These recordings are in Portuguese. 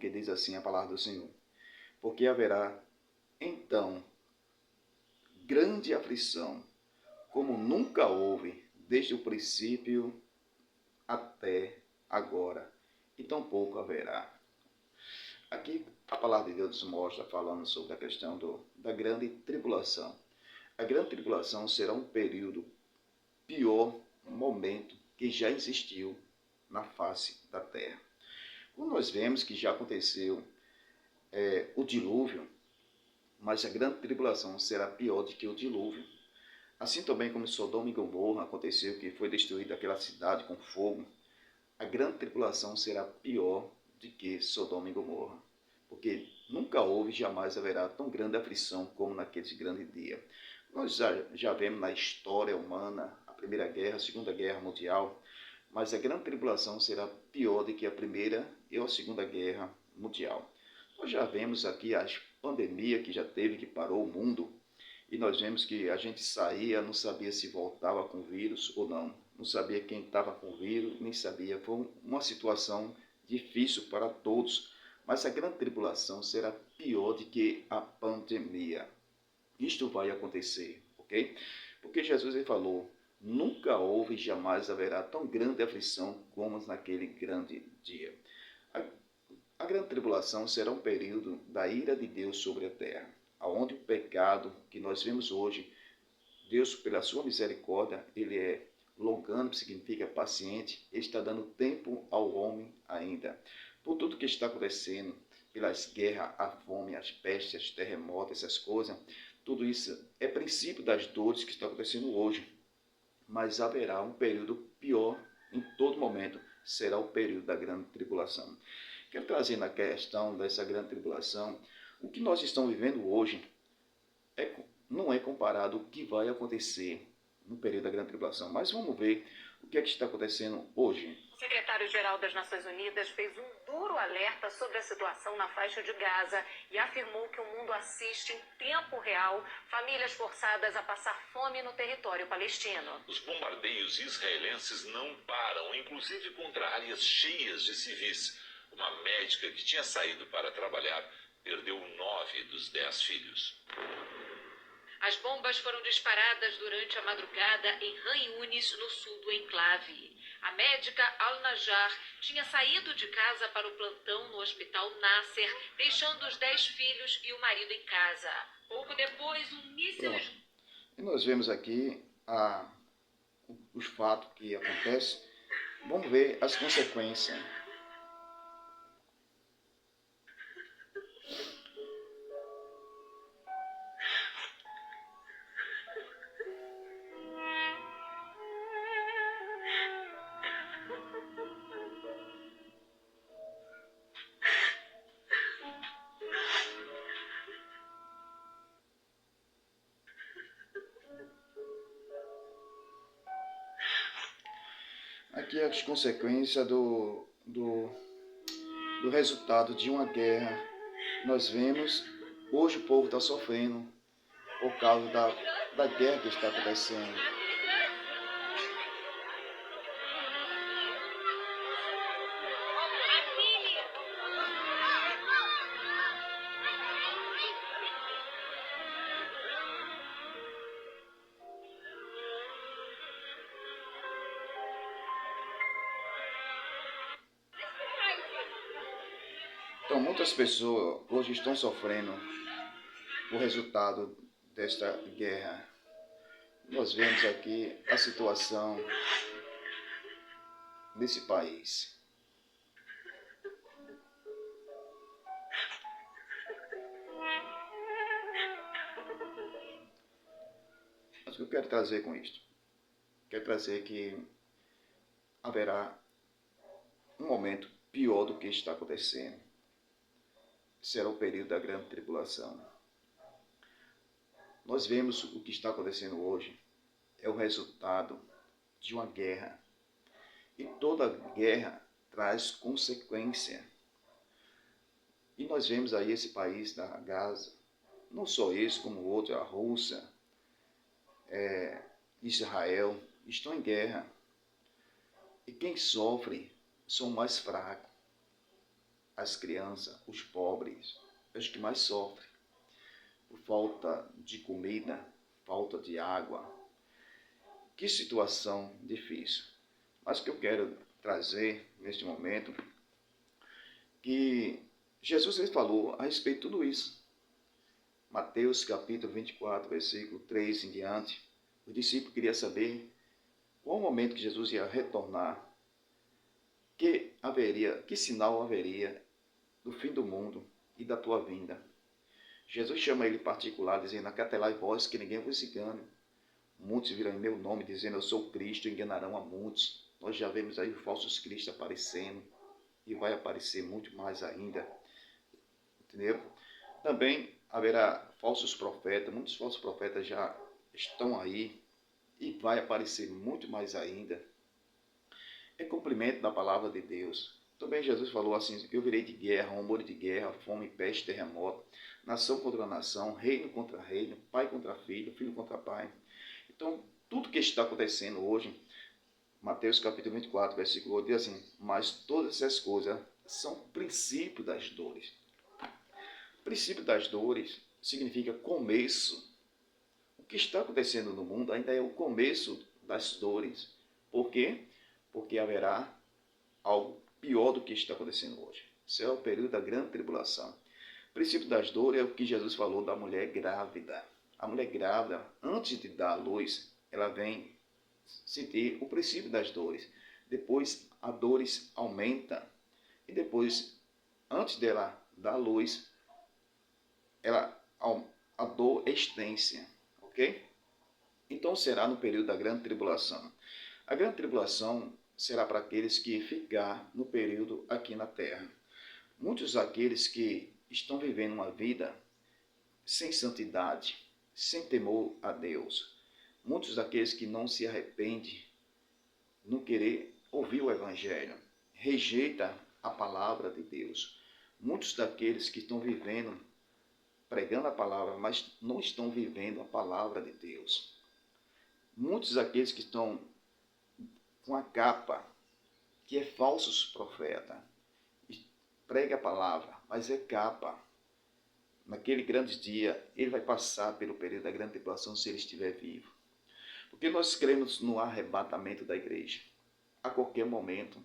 porque diz assim a palavra do Senhor. Porque haverá, então, grande aflição, como nunca houve, desde o princípio até agora, e tampouco haverá. Aqui a palavra de Deus mostra, falando sobre a questão da grande tribulação. A grande tribulação será um período pior momento que já existiu na face da terra. Quando nós vemos que já aconteceu o dilúvio, mas a grande tribulação será pior do que o dilúvio. Assim também como Sodoma e Gomorra aconteceu, que foi destruída aquela cidade com fogo, a grande tribulação será pior do que Sodoma e Gomorra, porque nunca houve, jamais haverá tão grande aflição como naquele grande dia. Nós já vemos na história humana a Primeira Guerra, a Segunda Guerra Mundial, mas a grande tribulação será pior do que a Primeira e a Segunda Guerra Mundial. Nós já vemos aqui as pandemias que já teve, que parou o mundo, e nós vemos que a gente saía, não sabia se voltava com vírus ou não. Não sabia quem estava com vírus, nem sabia. Foi uma situação difícil para todos. Mas a grande tribulação será pior do que a pandemia. Isto vai acontecer, ok? Porque Jesus ele falou, nunca houve e jamais haverá tão grande aflição como naquele grande dia. A grande tribulação será um período da ira de Deus sobre a terra, onde o pecado que nós vemos hoje, Deus, pela sua misericórdia, ele é longânimo, significa paciente, ele está dando tempo ao homem ainda. Por tudo que está acontecendo, pelas guerras, a fome, as pestes, os terremotos, essas coisas, tudo isso é princípio das dores que estão acontecendo hoje. Mas haverá um período pior em todo momento, será o período da grande tribulação. Quero trazer na questão dessa grande tribulação, o que nós estamos vivendo hoje não é comparado ao que vai acontecer no período da grande tribulação. Mas vamos ver o que é que está acontecendo hoje. O secretário-geral das Nações Unidas fez um duro alerta sobre a situação na faixa de Gaza e afirmou que o mundo assiste em tempo real famílias forçadas a passar fome no território palestino. Os bombardeios israelenses não param, inclusive contra áreas cheias de civis. Uma médica que tinha saído para trabalhar perdeu 9 dos 10 filhos. As bombas foram disparadas durante a madrugada em Han Yunis, no sul do enclave. A médica Al-Najjar tinha saído de casa para o plantão no hospital Nasser, deixando os 10 filhos e o marido em casa. Pouco depois, um míssil... E nós vemos aqui os fatos que acontecem. Vamos ver as consequências. Aqui as consequências do resultado de uma guerra. Nós vemos, hoje o povo está sofrendo por causa da guerra que está acontecendo. Então, muitas pessoas hoje estão sofrendo o resultado desta guerra. Nós vemos aqui a situação desse país. Mas o que eu quero trazer com isto? Quero trazer que haverá um momento pior do que está acontecendo. Será o período da grande tribulação. Nós vemos o que está acontecendo hoje é o resultado de uma guerra. E toda guerra traz consequência. E nós vemos aí esse país da Gaza, não só esse como o outro, a Rússia, Israel, estão em guerra. E quem sofre são mais fracos. as crianças, os pobres, é os que mais sofrem por falta de comida, falta de água. Que situação difícil. Mas o que eu quero trazer neste momento, que Jesus ele falou a respeito de tudo isso. Mateus capítulo 24, versículo 3 em diante, os discípulos queriam saber qual o momento que Jesus ia retornar, que sinal haveria do fim do mundo e da tua vinda. Jesus chama ele em particular, dizendo: acatai vós que ninguém vos engane. Muitos virão em meu nome, dizendo: eu sou Cristo, e enganarão a muitos. Nós já vemos aí os falsos cristos aparecendo, e vai aparecer muito mais ainda. Entendeu? Também haverá falsos profetas, muitos falsos profetas já estão aí, e vai aparecer muito mais ainda. É cumprimento da palavra de Deus. Também Jesus falou assim: eu virei de guerra, rumor de guerra, fome, peste, terremoto, nação contra nação, reino contra reino, pai contra filho, filho contra pai. Então, tudo que está acontecendo hoje, Mateus capítulo 24, versículo 8, diz assim: mas todas essas coisas são princípio das dores. Princípio das dores significa começo. O que está acontecendo no mundo ainda é o começo das dores. Por quê? Porque haverá algo pior do que está acontecendo hoje. Isso é o período da grande tribulação. O princípio das dores é o que Jesus falou da mulher grávida. A mulher grávida, antes de dar à luz, ela vem sentir o princípio das dores. Depois, as dores aumentam. E depois, antes dela dar à luz, a dor é extensa. Ok? Então, será no período da grande tribulação. A grande tribulação será para aqueles que ficar no período aqui na terra. Muitos daqueles que estão vivendo uma vida sem santidade, sem temor a Deus. Muitos daqueles que não se arrependem, não querer ouvir o Evangelho, rejeita a palavra de Deus. Muitos daqueles que estão vivendo, pregando a palavra, mas não estão vivendo a palavra de Deus. Muitos daqueles que estão com a capa, que é falsos profeta, prega a palavra, mas é capa. Naquele grande dia, ele vai passar pelo período da grande tribulação se ele estiver vivo. Porque nós cremos no arrebatamento da igreja. A qualquer momento.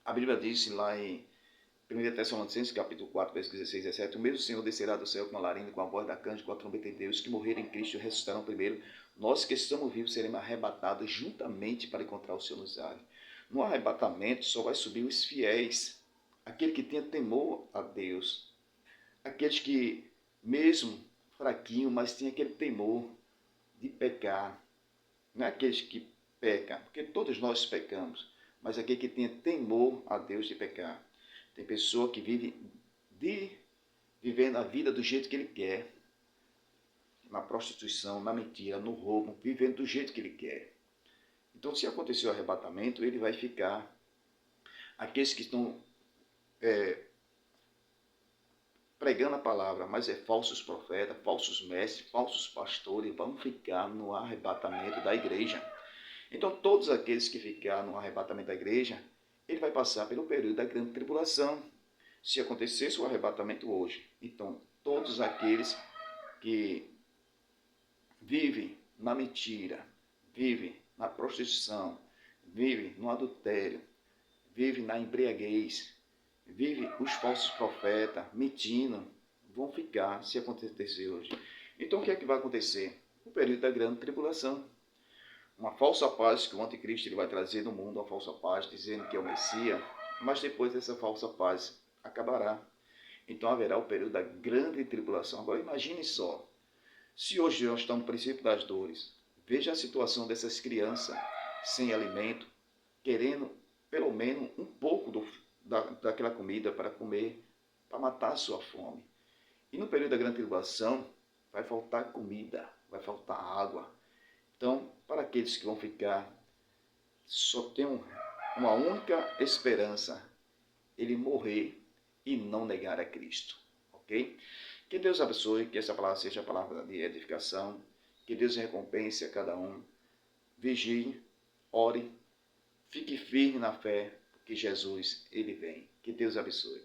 A Bíblia diz lá em 1 Tessalonicenses, capítulo 4, versículos 16 e 17, o mesmo Senhor descerá do céu com a larina, com a voz da arcanjo, com a trombeta de Deus, que morreram em Cristo ressuscitarão primeiro. Nós que estamos vivos seremos arrebatados juntamente para encontrar o Senhor nos ares. No arrebatamento só vai subir os fiéis, aquele que tenha temor a Deus, aqueles que, mesmo fraquinho, mas tem aquele temor de pecar. Não é aqueles que pecam, porque todos nós pecamos, mas aquele que tenha temor a Deus de pecar. Tem pessoa que vive vivendo a vida do jeito que ele quer, na prostituição, na mentira, no roubo, vivendo do jeito que ele quer. Então, se acontecer o arrebatamento, ele vai ficar. Aqueles que estão pregando a palavra, mas é falsos profetas, falsos mestres, falsos pastores, vão ficar no arrebatamento da igreja. Então, todos aqueles que ficar no arrebatamento da igreja, ele vai passar pelo período da grande tribulação. Se acontecesse o arrebatamento hoje, então, todos aqueles que vivem na mentira, vivem na prostituição, vivem no adultério, vivem na embriaguez, vivem os falsos profetas, mentindo, vão ficar se acontecer hoje. Então, o que é que vai acontecer? O período da grande tribulação. Uma falsa paz que o anticristo ele vai trazer no mundo, uma falsa paz, dizendo que é o Messias, mas depois essa falsa paz acabará. Então haverá o período da grande tribulação. Agora imagine só, se hoje nós estamos no princípio das dores, veja a situação dessas crianças sem alimento, querendo pelo menos um pouco daquela comida para comer, para matar a sua fome. E no período da grande tribulação vai faltar comida, vai faltar água. Então, para aqueles que vão ficar, só tem uma única esperança, ele morrer e não negar a Cristo, ok? Que Deus abençoe, que essa palavra seja a palavra de edificação, que Deus recompense a cada um, vigie, ore, fique firme na fé, porque Jesus, ele vem. Que Deus abençoe.